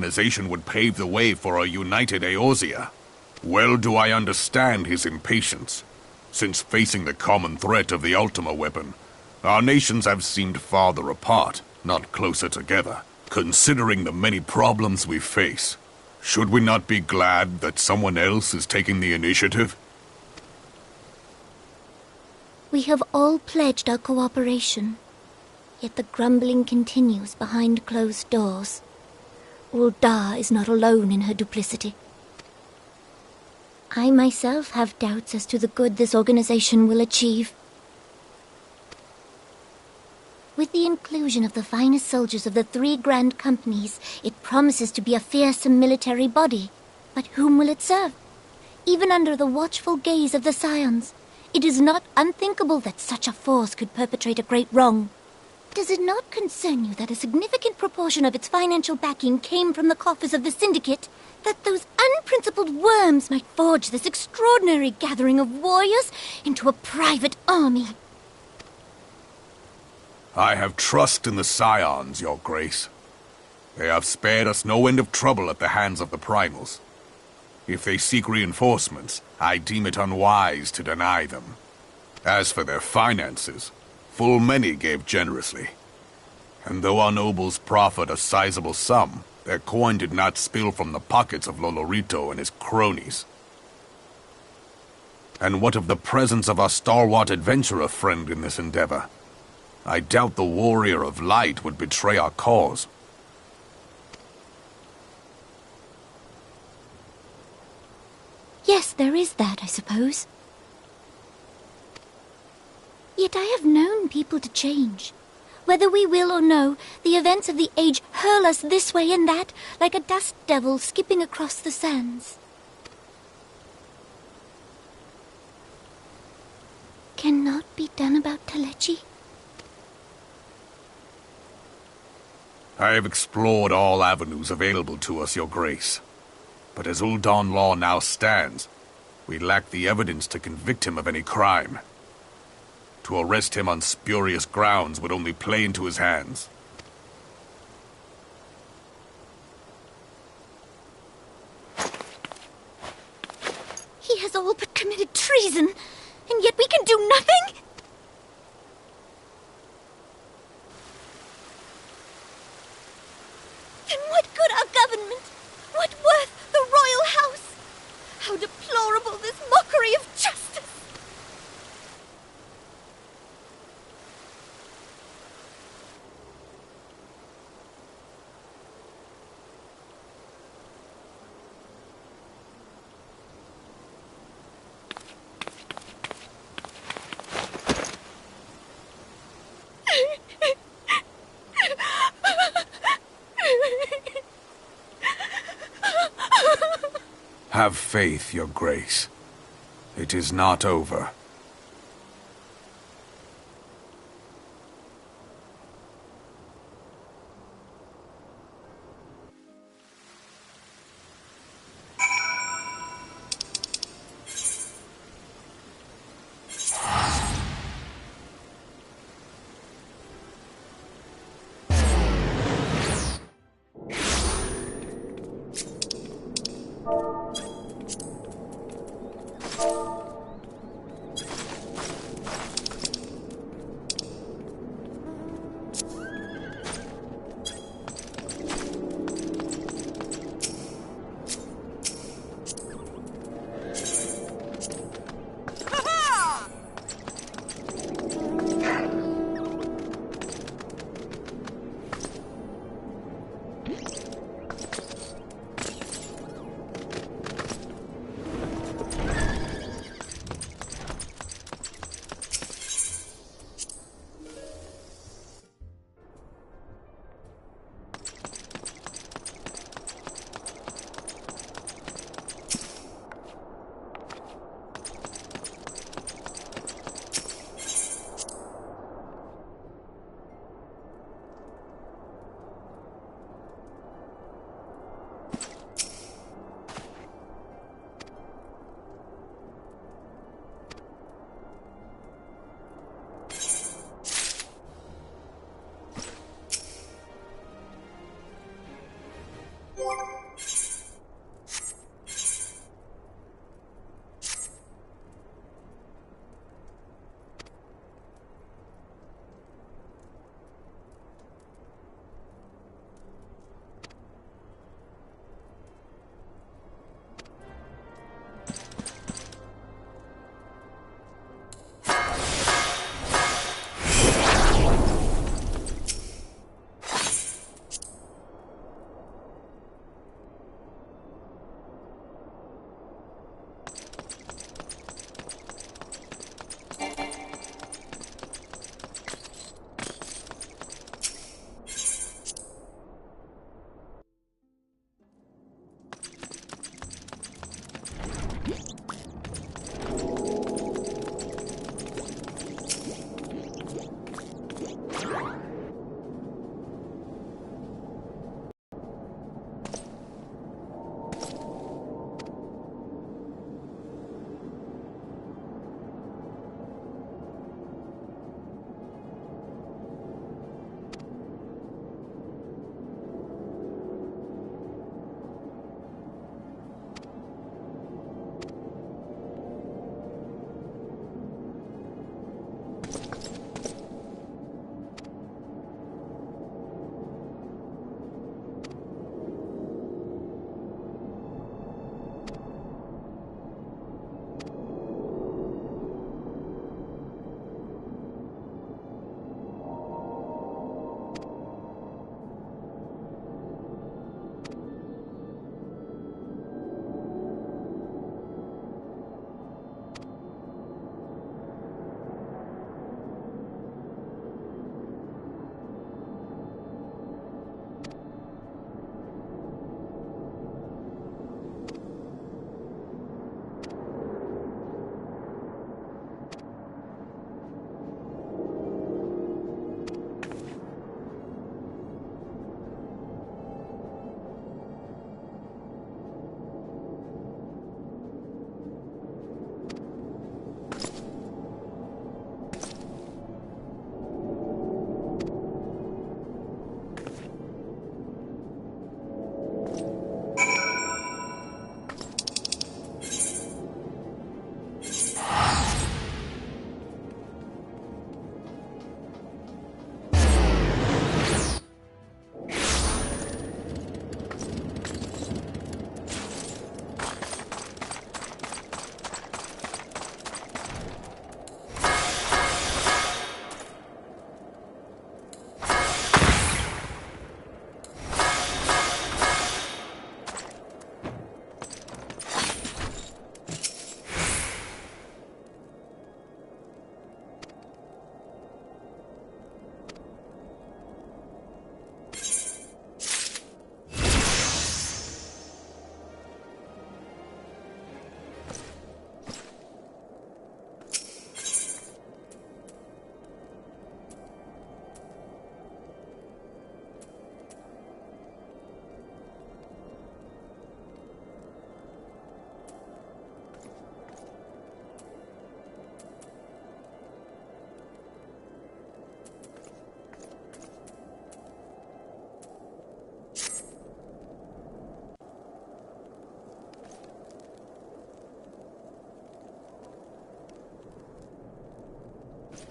organization would pave the way for a united Eorzea. Well do I understand his impatience. Since facing the common threat of the Ultima weapon, our nations have seemed farther apart, not closer together. Considering the many problems we face, should we not be glad that someone else is taking the initiative? We have all pledged our cooperation, yet the grumbling continues behind closed doors. Ul'dah is not alone in her duplicity. I myself have doubts as to the good this organization will achieve. With the inclusion of the finest soldiers of the 3 grand companies, it promises to be a fearsome military body. But whom will it serve? Even under the watchful gaze of the Scions, it is not unthinkable that such a force could perpetrate a great wrong. Does it not concern you that a significant proportion of its financial backing came from the coffers of the Syndicate? That those unprincipled worms might forge this extraordinary gathering of warriors into a private army? I have trust in the Scions, Your Grace. They have spared us no end of trouble at the hands of the Primals. If they seek reinforcements, I deem it unwise to deny them. As for their finances, full many gave generously. And though our nobles proffered a sizable sum, their coin did not spill from the pockets of Lolorito and his cronies. And what of the presence of our stalwart adventurer friend in this endeavor? I doubt the Warrior of Light would betray our cause. Yes, there is that, I suppose. Yet I have known people to change. Whether we will or no, the events of the age hurl us this way and that, like a dust devil skipping across the sands. Cannot be done about Telechi? I have explored all avenues available to us, Your Grace. But as Ul'dah law now stands, we lack the evidence to convict him of any crime. To arrest him on spurious grounds would only play into his hands. He has all but committed treason, and yet we can do nothing? Then what good our government? What worth the royal house? How deplorable this mockery of justice! Have faith, Your Grace. It is not over.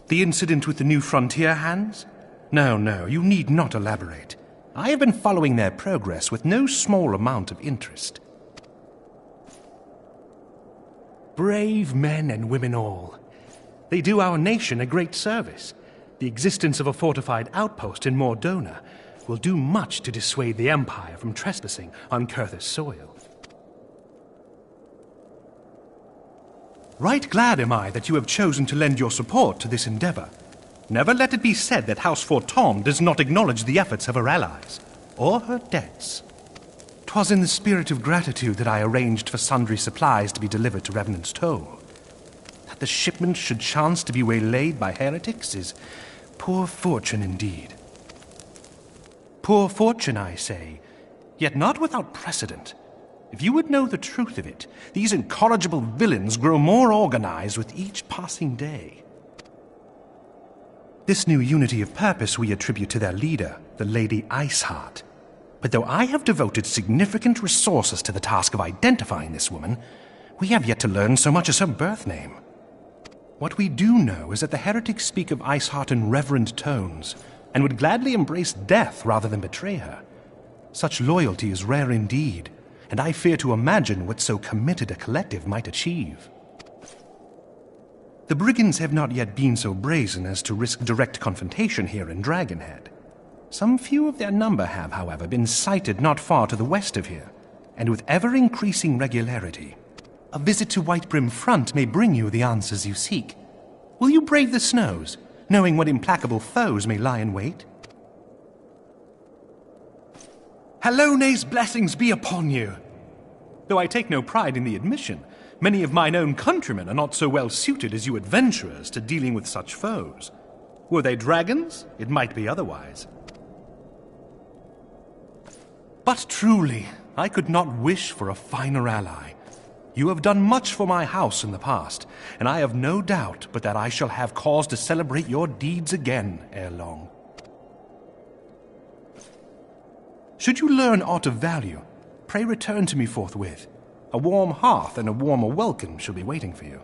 The incident with the new frontier hands? No, you need not elaborate. I have been following their progress with no small amount of interest. Brave men and women all. They do our nation a great service. The existence of a fortified outpost in Mordona will do much to dissuade the Empire from trespassing on Kurthus soil. Right glad am I that you have chosen to lend your support to this endeavor. Never let it be said that House Fortom does not acknowledge the efforts of her allies, or her debts. 'Twas in the spirit of gratitude that I arranged for sundry supplies to be delivered to Revenant's Toll. That the shipment should chance to be waylaid by heretics is poor fortune indeed. Poor fortune, I say, yet not without precedent. If you would know the truth of it, these incorrigible villains grow more organized with each passing day. This new unity of purpose we attribute to their leader, the Lady Iceheart. But though I have devoted significant resources to the task of identifying this woman, we have yet to learn so much as her birth name. What we do know is that the heretics speak of Iceheart in reverent tones, and would gladly embrace death rather than betray her. Such loyalty is rare indeed, and I fear to imagine what so committed a collective might achieve. The brigands have not yet been so brazen as to risk direct confrontation here in Dragonhead. Some few of their number have, however, been sighted not far to the west of here, and with ever-increasing regularity. A visit to Whitebrim Front may bring you the answers you seek. Will you brave the snows, knowing what implacable foes may lie in wait? Halone's blessings be upon you! Though I take no pride in the admission, many of mine own countrymen are not so well suited as you adventurers to dealing with such foes. Were they dragons, it might be otherwise. But truly, I could not wish for a finer ally. You have done much for my house in the past, and I have no doubt but that I shall have cause to celebrate your deeds again ere long. Should you learn aught of value, pray return to me forthwith. A warm hearth and a warmer welcome shall be waiting for you.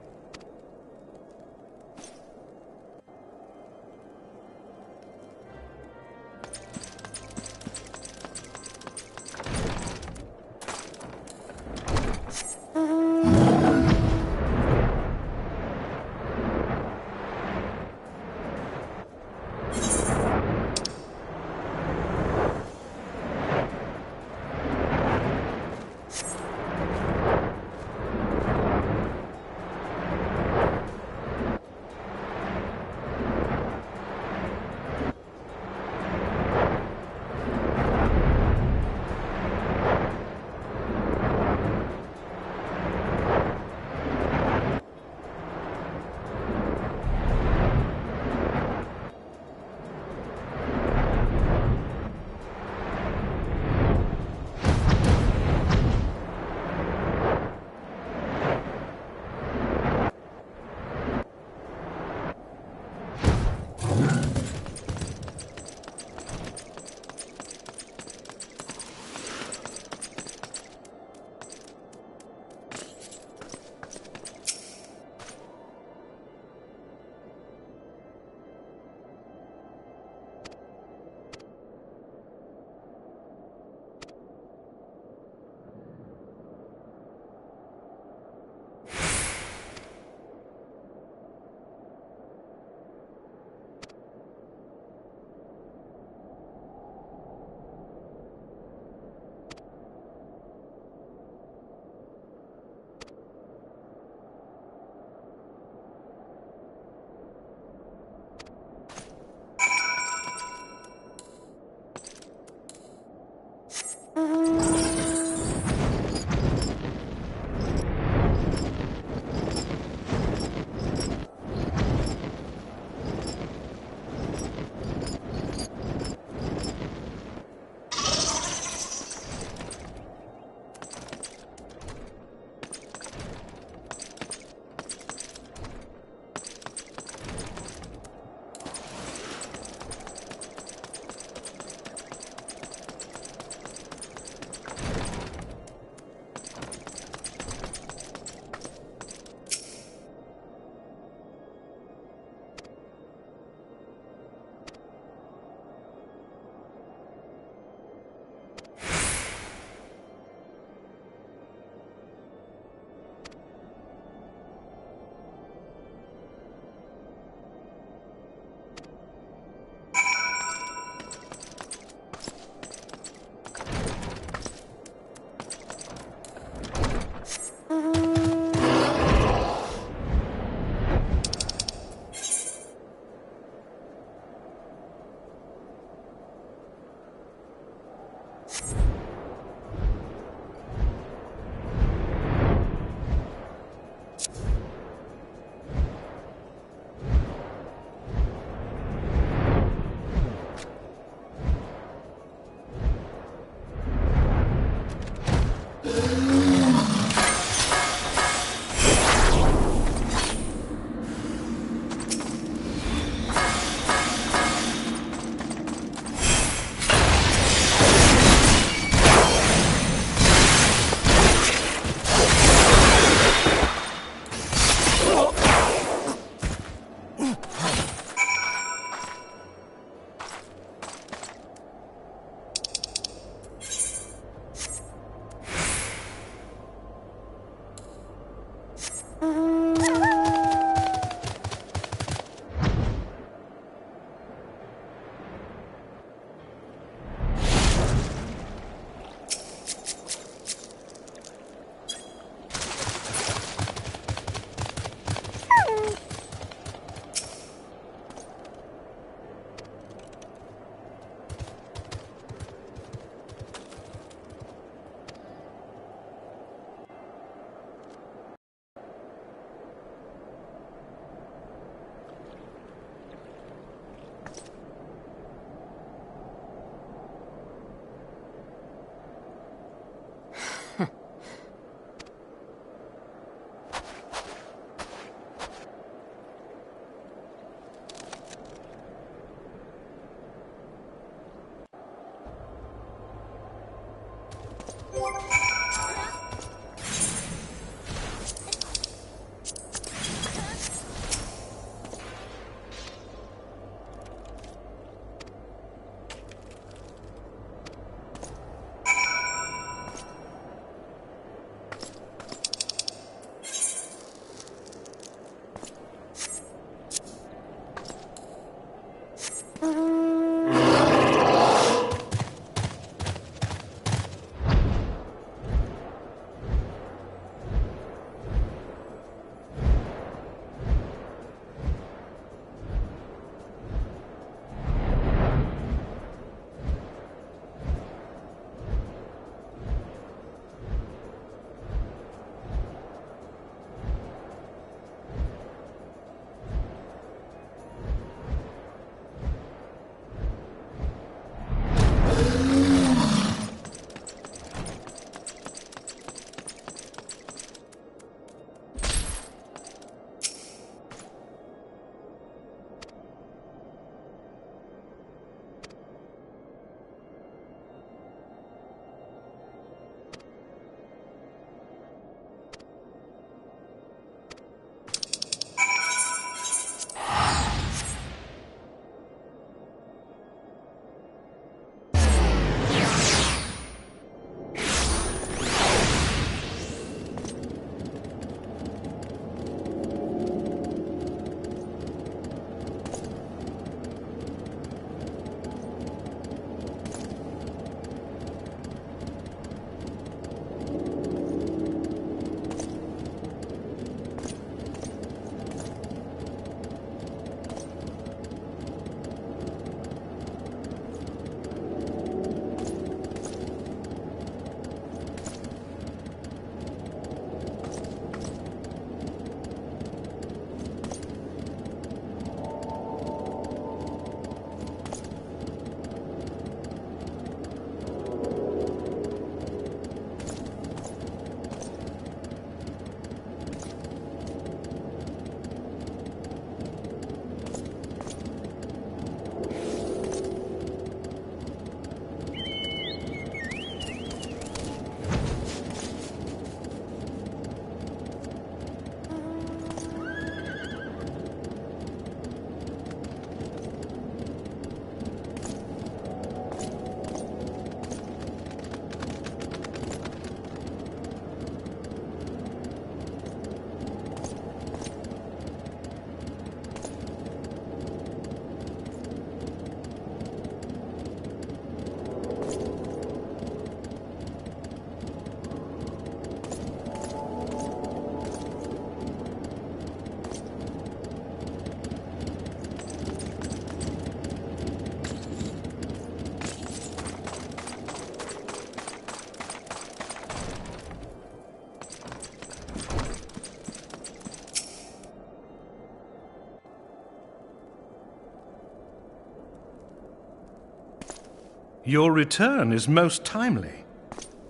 Your return is most timely.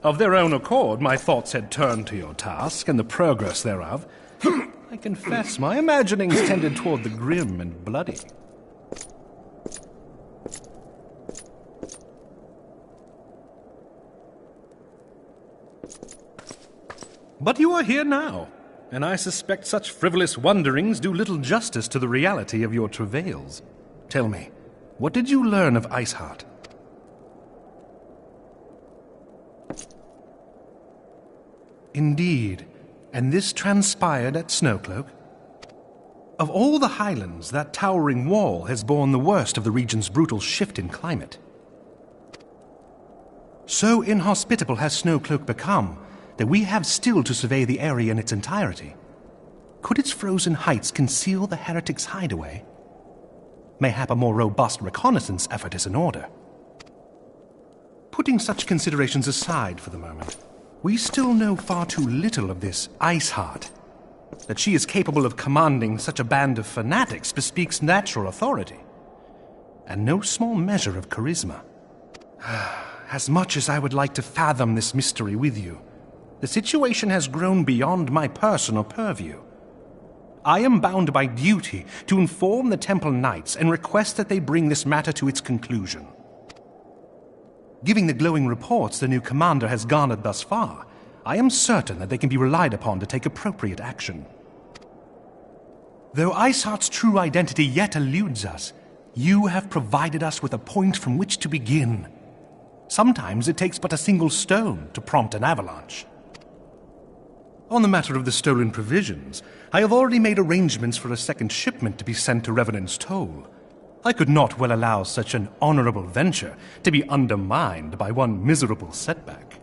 Of their own accord, my thoughts had turned to your task and the progress thereof. I confess my imaginings tended toward the grim and bloody. But you are here now, and I suspect such frivolous wonderings do little justice to the reality of your travails. Tell me, what did you learn of Iceheart? Indeed, and this transpired at Snowcloak? Of all the highlands, that towering wall has borne the worst of the region's brutal shift in climate. So inhospitable has Snowcloak become that we have still to survey the area in its entirety. Could its frozen heights conceal the heretic's hideaway? Mayhap a more robust reconnaissance effort is in order. Putting such considerations aside for the moment, we still know far too little of this Iceheart. That she is capable of commanding such a band of fanatics bespeaks natural authority, and no small measure of charisma. As much as I would like to fathom this mystery with you, the situation has grown beyond my personal purview. I am bound by duty to inform the Temple Knights and request that they bring this matter to its conclusion. Giving the glowing reports the new commander has garnered thus far, I am certain that they can be relied upon to take appropriate action. Though Iceheart's true identity yet eludes us, you have provided us with a point from which to begin. Sometimes it takes but a single stone to prompt an avalanche. On the matter of the stolen provisions, I have already made arrangements for a second shipment to be sent to Revenant's Toll. I could not well allow such an honorable venture to be undermined by one miserable setback.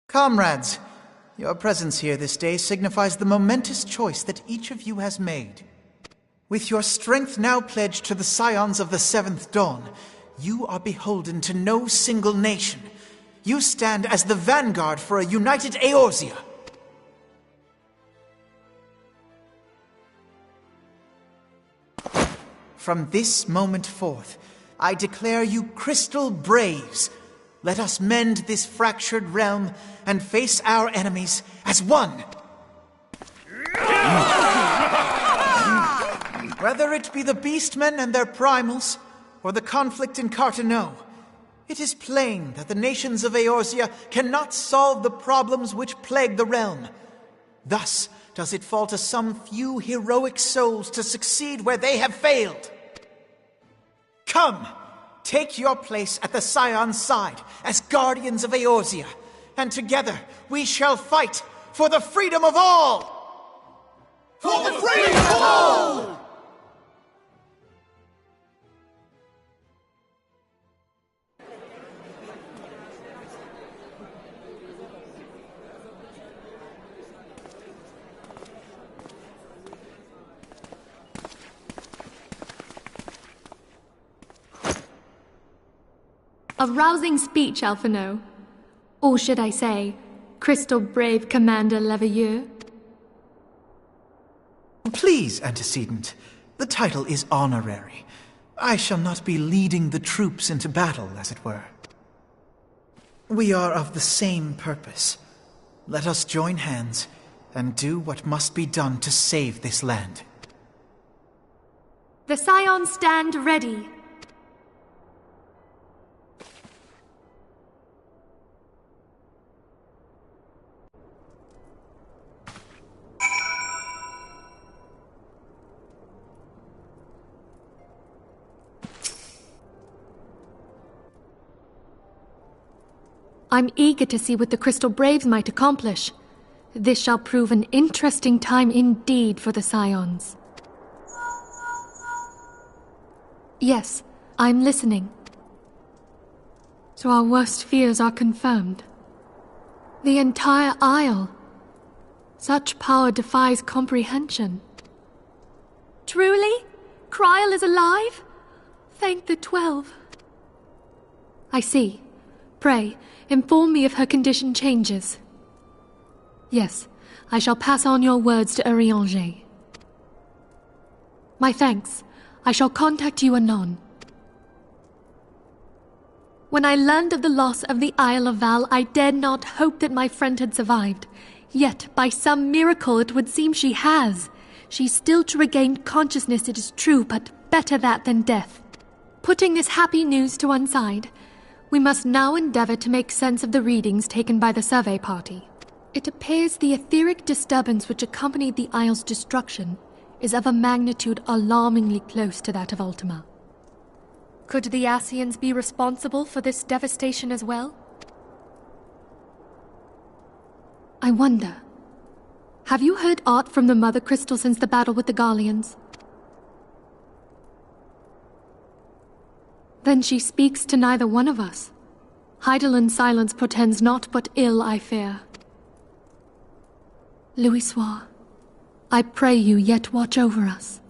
Comrades, your presence here this day signifies the momentous choice that each of you has made. With your strength now pledged to the scions of the Seventh Dawn, you are beholden to no single nation. You stand as the vanguard for a united Eorzea. From this moment forth, I declare you Crystal Braves. Let us mend this fractured realm and face our enemies as one. Whether it be the Beastmen and their primals, or the conflict in Carteneau, it is plain that the nations of Eorzea cannot solve the problems which plague the realm. Thus does it fall to some few heroic souls to succeed where they have failed. Come! Take your place at the Scion's side as guardians of Eorzea, and together we shall fight for the freedom of all! For the freedom of all! A rousing speech, Alphino. Or should I say, Crystal Brave Commander Leveilleur? Please, Antecedent. The title is honorary. I shall not be leading the troops into battle, as it were. We are of the same purpose. Let us join hands and do what must be done to save this land. The Scions stand ready. I'm eager to see what the Crystal Braves might accomplish. This shall prove an interesting time indeed for the Scions. Yes, I'm listening. So our worst fears are confirmed. The entire Isle. Such power defies comprehension. Truly? Kryl is alive? Thank the 12. I see. Pray, inform me if her condition changes. Yes, I shall pass on your words to Urianger. My thanks. I shall contact you anon. When I learned of the loss of the Isle of Val, I dared not hope that my friend had survived. Yet, by some miracle, it would seem she has. she's still to regain consciousness, it is true, but better that than death. Putting this happy news to one side, we must now endeavor to make sense of the readings taken by the survey party. It appears the etheric disturbance which accompanied the Isle's destruction is of a magnitude alarmingly close to that of Ultima. Could the Ascians be responsible for this devastation as well? I wonder, have you heard aught from the Mother Crystal since the battle with the Garleans? Then she speaks to neither one of us. Heidelin silence portends naught but ill, I fear. Louis Soir, I pray you yet watch over us.